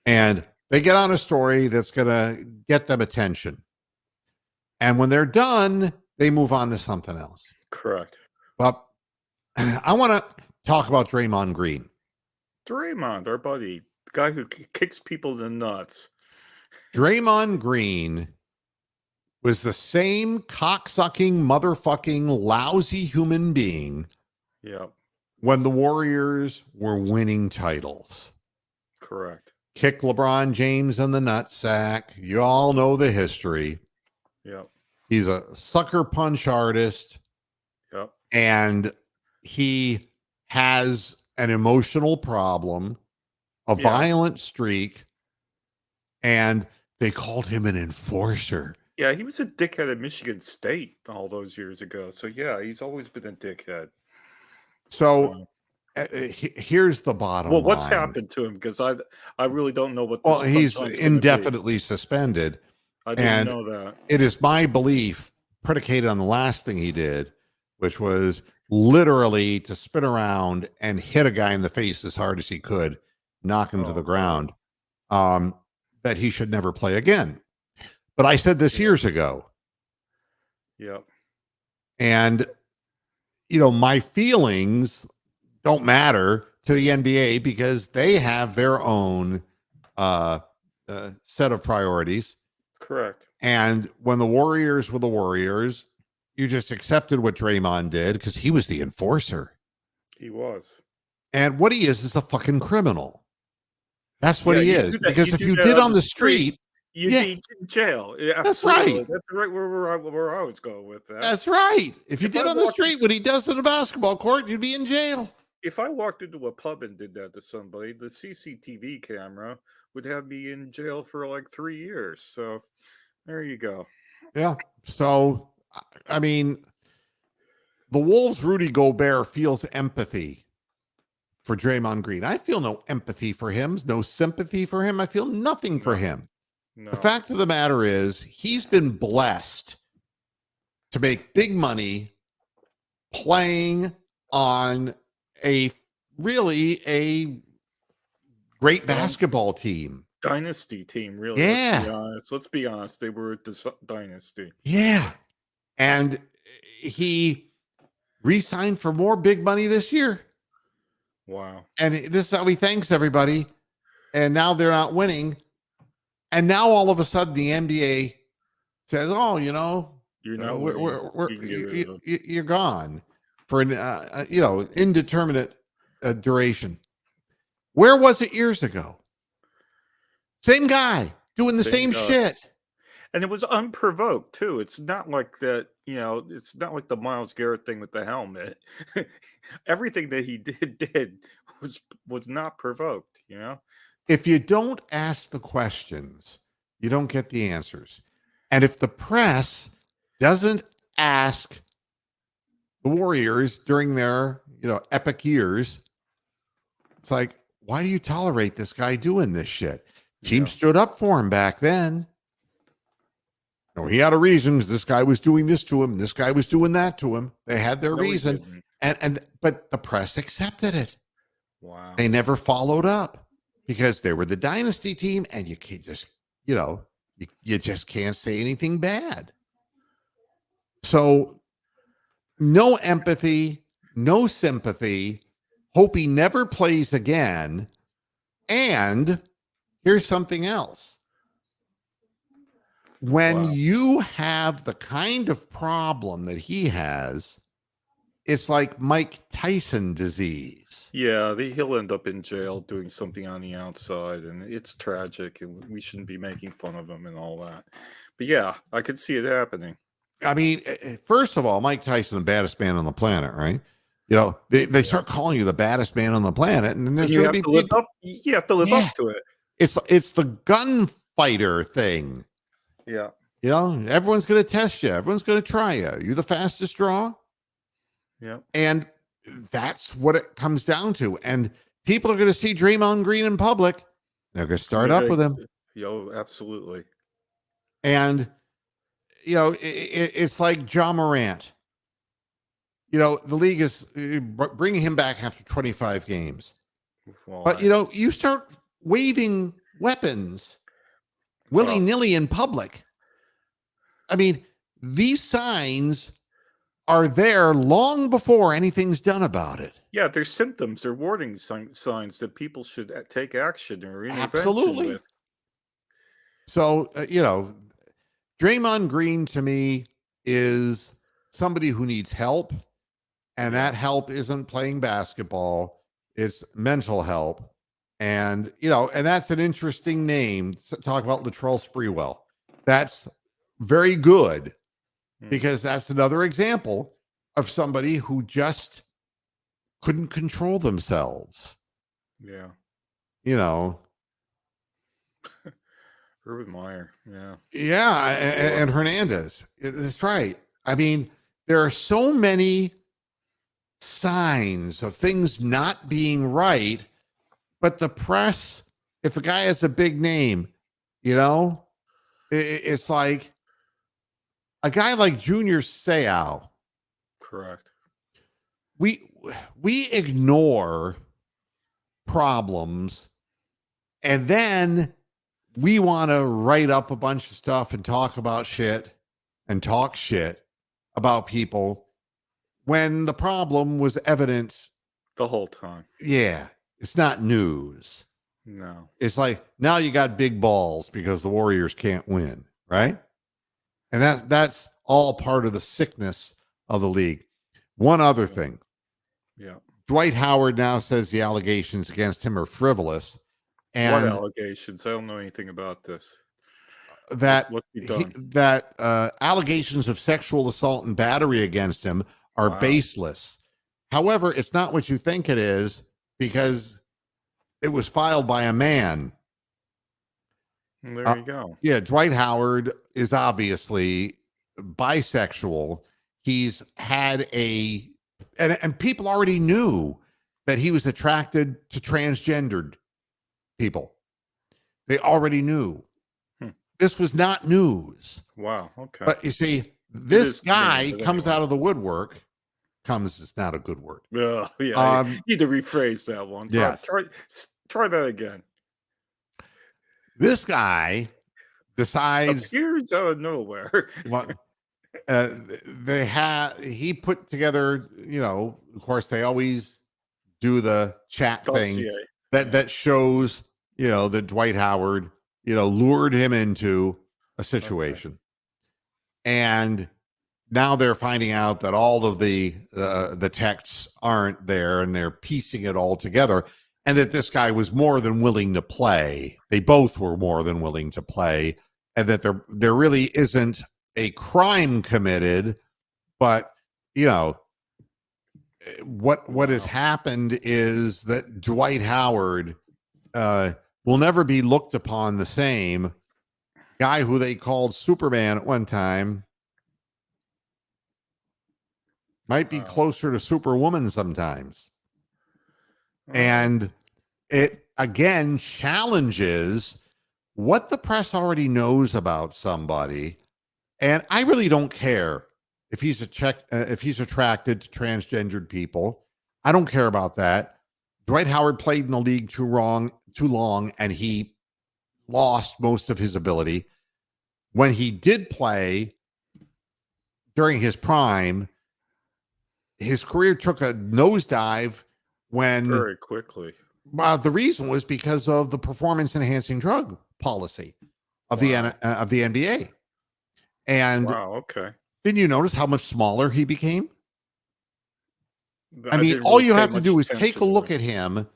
And they get on a story that's going to get them attention. And when they're done, they move on to something else. Correct. But I want to talk about Draymond Green. Draymond, our buddy, the guy who kicks people in the nuts. Draymond Green was the same cocksucking, motherfucking, lousy human being when the Warriors were winning titles. Correct. Kick LeBron James in the nutsack. You all know the history. Yep. He's a sucker punch artist. Yep. And he has an emotional problem, a violent streak, and they called him an enforcer. Yeah, he was a dickhead at Michigan State all those years ago. So, yeah, he's always been a dickhead. So here's the bottom line. Well, what's happened to him? Because I really don't know what this Well, he's punchline's gonna be. indefinitely suspended. I didn't know that. It is my belief, predicated on the last thing he did, which was literally to spin around and hit a guy in the face as hard as he could, knock him to the ground, that he should never play again. But I said this years ago. Yep. And, my feelings don't matter to the NBA because they have their own set of priorities. Correct. And when the Warriors were the Warriors, you just accepted what Draymond did because he was the enforcer. He was. And what he is a fucking criminal. That's what he is. Because if you that did on the street, you'd be in jail. Yeah, that's absolutely. right. That's right where I was going with that. That's right. If you did on the street what he does in the basketball court, you'd be in jail. If I walked into a pub and did that to somebody, the CCTV camera would have me in jail for like 3 years. So there you go. Yeah. So, I mean, the Wolves' Rudy Gobert feels empathy for Draymond Green. I feel no empathy for him, no sympathy for him. I feel nothing for him. No. The fact of the matter is he's been blessed to make big money playing on a great basketball team. Dynasty team, really. Yeah. Let's be honest. They were a dynasty. Yeah. And he re-signed for more big money this year. Wow. And this is how he thanks everybody. And now they're not winning. And now all of a sudden the NBA says, "Oh, you're not you're gone for an indeterminate duration." Where was it years ago? Same guy doing the same shit. And it was unprovoked too. It's not like that, it's not like the Miles Garrett thing with the helmet. Everything that he did was was not provoked. If you don't ask the questions, you don't get the answers. And if the press doesn't ask the Warriors during their, epic years, it's like, why do you tolerate this guy doing this shit? Team Yeah. stood up for him back then. No, he had a reason. This guy was doing this to him. This guy was doing that to him. They had their No, he reason. didn't. But the press accepted it. Wow. They never followed up because they were the dynasty team, and you can't just, you just can't say anything bad. So no empathy, no sympathy. Hope he never plays again. And here's something else. When Wow. you have the kind of problem that he has, it's like Mike Tyson disease. Yeah, he'll end up in jail doing something on the outside, and it's tragic, and we shouldn't be making fun of him and all that. But yeah, I could see it happening. I mean, first of all, Mike Tyson, the baddest man on the planet, right? They start calling you the baddest man on the planet, and then there's And you going to have be to live people. up. You have to live Yeah. up to it. It's the gunfighter thing. Yeah. Everyone's going to test you. Everyone's going to try you. You the fastest draw? Yeah. And that's what it comes down to. And people are going to see Draymond Green in public. They're going to start up with him. Absolutely. And, it's like Ja Morant. The league is bringing him back after 25 games. Well, But, you start waving weapons willy-nilly in public. I mean, these signs are there long before anything's done about it. Yeah, there's symptoms. They're warning signs that people should take action or intervention Absolutely. with. So, Draymond Green to me is somebody who needs help. And that help isn't playing basketball. It's mental help. And, and that's an interesting name. Talk about Latrell Sprewell. That's very good because that's another example of somebody who just couldn't control themselves. Yeah. Urban Meyer. Yeah. Yeah. And Hernandez. That's right. I mean, there are so many signs of things not being right, but the press, if a guy has a big name, it's like a guy like Junior Seau. Correct. We ignore problems, and then we want to write up a bunch of stuff and talk about shit and talk shit about people when the problem was evident the whole time. Yeah, it's not news. No. It's like now you got big balls because the Warriors can't win, right? And that's all part of the sickness of the league. One other thing. Yeah. Dwight Howard now says the allegations against him are frivolous. And what allegations? I don't know anything about this. That what's he done? Allegations of sexual assault and battery against him are baseless. However, it's not what you think it is because it was filed by a man. There you go. Yeah, Dwight Howard is obviously bisexual. He's had and people already knew that he was attracted to transgendered people. They already knew. This was not news. Wow. Okay. But you see, this guy comes out of the woodwork. Comes is not a good word. Yeah. You need to rephrase that one. Try that again. This guy decides appears out of nowhere. He put together, of course they always do the chat thing that shows, that Dwight Howard, lured him into a situation. And now they're finding out that all of the texts aren't there and they're piecing it all together. And that this guy was more than willing to play. They both were more than willing to play and that there really isn't a crime committed, but what has happened is that Dwight Howard will never be looked upon the same. Guy who they called Superman at one time might be closer to Superwoman sometimes. And it again challenges what the press already knows about somebody. And I really don't care if he's attracted to transgendered people. I don't care about that. Dwight Howard played in the league too long, and he lost most of his ability. When he did play during his prime, his career took a nosedive very quickly. The reason was because of the performance enhancing drug policy of the NBA. And didn't you notice how much smaller he became? I mean, all you have to do is take a look at him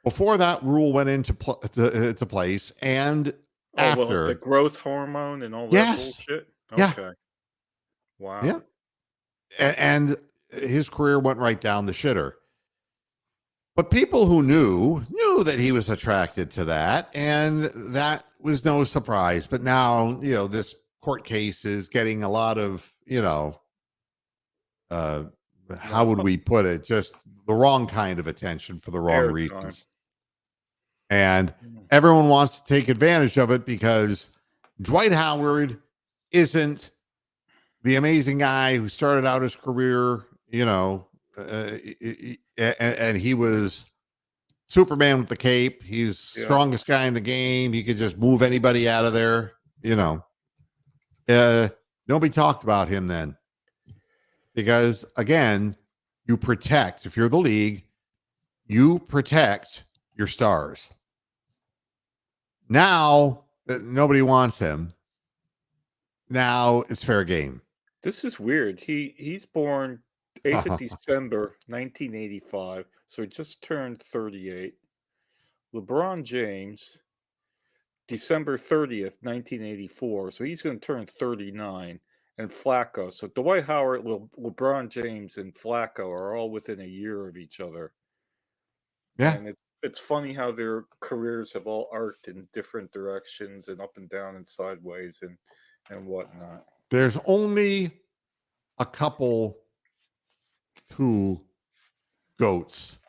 before that rule went into place and after. The growth hormone and all that bullshit? Okay. Yeah. Wow. Yeah. And his career went right down the shitter. But people who knew that he was attracted to that, and that was no surprise. But now, this court case is getting a lot of, how would we put it? Just the wrong kind of attention for the wrong reasons. And everyone wants to take advantage of it because Dwight Howard isn't the amazing guy who started out his career, and he was Superman with the cape. He's strongest guy in the game. He could just move anybody out of there. Nobody talked about him then. Because again, you protect, if you're the league, you protect your stars. Now that nobody wants him, now it's fair game. This is weird. He's born 8th of December, 1985. So he just turned 38. LeBron James, December 30th, 1984. So he's going to turn 39. And Flacco. So Dwight Howard, LeBron James, and Flacco are all within a year of each other. Yeah. And it's funny how their careers have all arced in different directions and up and down and sideways and whatnot. There's only a couple two GOATs,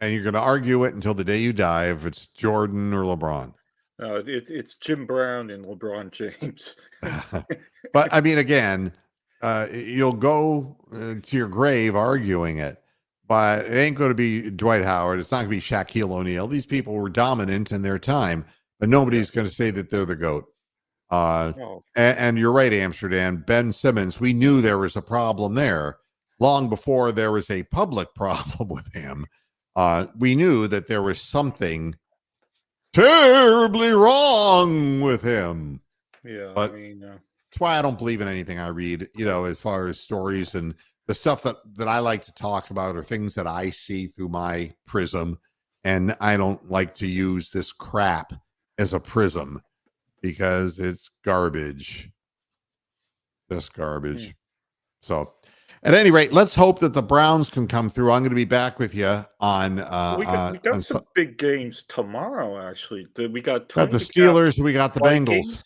and you're going to argue it until the day you die if it's Jordan or LeBron. It's Jim Brown and LeBron James. But I mean, again, you'll go to your grave arguing it, but it ain't going to be Dwight Howard. It's not going to be Shaquille O'Neal. These people were dominant in their time, but nobody's going to say that they're the GOAT. And you're right, Amsterdam. Ben Simmons, we knew there was a problem there long before there was a public problem with him. We knew that there was something terribly wrong with him. Yeah, but that's why I don't believe in anything I read, as far as stories and the stuff that I like to talk about are things that I see through my prism. And I don't like to use this crap as a prism because it's garbage. Just garbage. So at any rate, let's hope that the Browns can come through. I'm going to be back with you on. We got some big games tomorrow. Actually, we got the Steelers. We got the Bengals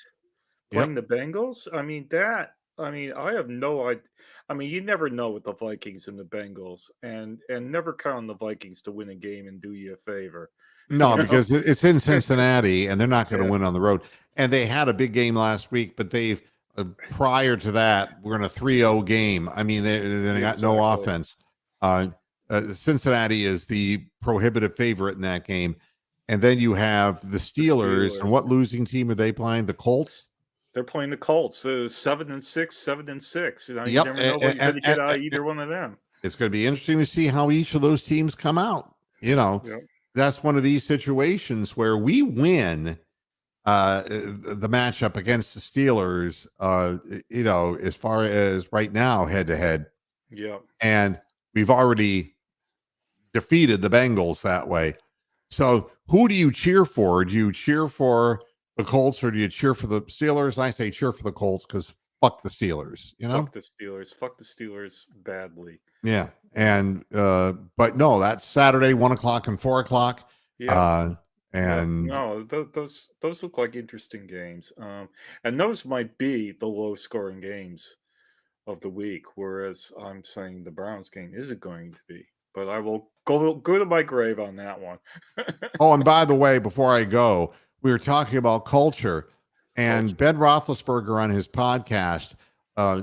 playing the Bengals. I mean I have no idea. I mean, you never know with the Vikings and the Bengals, and never count on the Vikings to win a game and do you a favor. No, because it's in Cincinnati, and they're not going to win on the road. And they had a big game last week, but they've prior to that, we're in a 3-0 game. I mean, they got no offense. Cincinnati is the prohibitive favorite in that game. And then you have the Steelers. And what losing team are they playing? The Colts? They're playing the Colts. 7-6, 7-6. You never know what you're going to get out of either one of them. It's going to be interesting to see how each of those teams come out. That's one of these situations where we win the matchup against the Steelers, as far as right now, head to head. Yeah. And we've already defeated the Bengals that way. So who do you cheer for? Do you cheer for the Colts or do you cheer for the Steelers? I say cheer for the Colts because fuck the Steelers, you know? Fuck the Steelers. Fuck the Steelers badly. Yeah. And, but no, that's Saturday, 1:00 and 4:00. Yeah. And No, those look like interesting games. And those might be the low scoring games of the week, whereas I'm saying the Browns game isn't going to be. But I will go to my grave on that one. oh, and by the way, before I go, we were talking about culture, and Ben Roethlisberger on his podcast,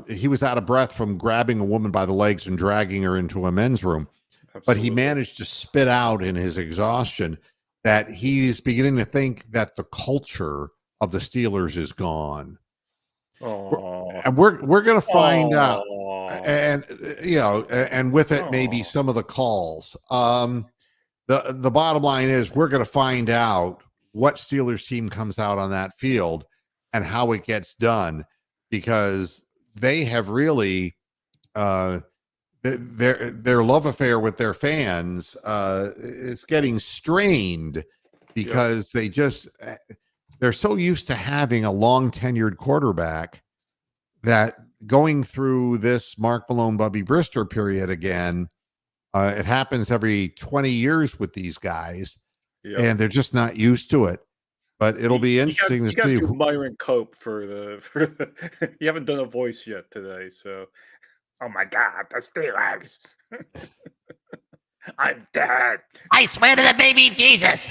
he was out of breath from grabbing a woman by the legs and dragging her into a men's room, but he Absolutely. managed to spit out in his exhaustion that he's beginning to think that the culture of the Steelers is gone. Oh, And we're going to find out, Aw. and and with it maybe Aw. some of the calls. The bottom line is we're going to find out what Steelers team comes out on that field and how it gets done, because they have really their love affair with their fans is getting strained because they're so used to having a long tenured quarterback that going through this Mark Malone, Bubby Brister period again, it happens every 20 years with these guys, and they're just not used to it. But it'll be interesting You to got see. to do Myron Cope for the you haven't done a voice yet today, so oh my god, the Steelers. I'm dead. I swear to the baby Jesus.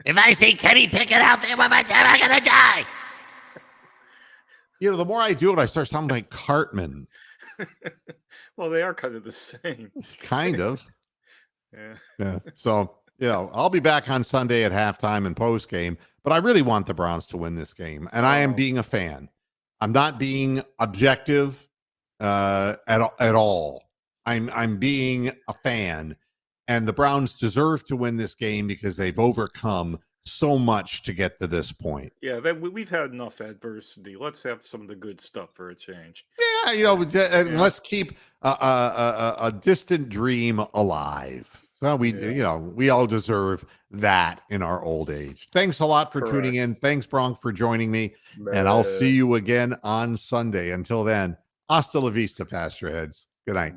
If I see Kenny Pickett out there one more time, I'm gonna die. The more I do it, I start sounding like Cartman. Well, they are kind of the same. Kind of. Yeah. So, I'll be back on Sunday at halftime and post game, but I really want the Browns to win this game. And I am being a fan. I'm not being objective at all. I'm being a fan, and the Browns deserve to win this game because they've overcome so much to get to this point. Yeah, we've had enough adversity. Let's have some of the good stuff for a change. Yeah, let's keep a distant dream alive. Well, we all deserve that in our old age. Thanks a lot for tuning in. Thanks, Bronk, for joining me. And I'll see you again on Sunday. Until then, hasta la vista, Pastor Heads. Good night.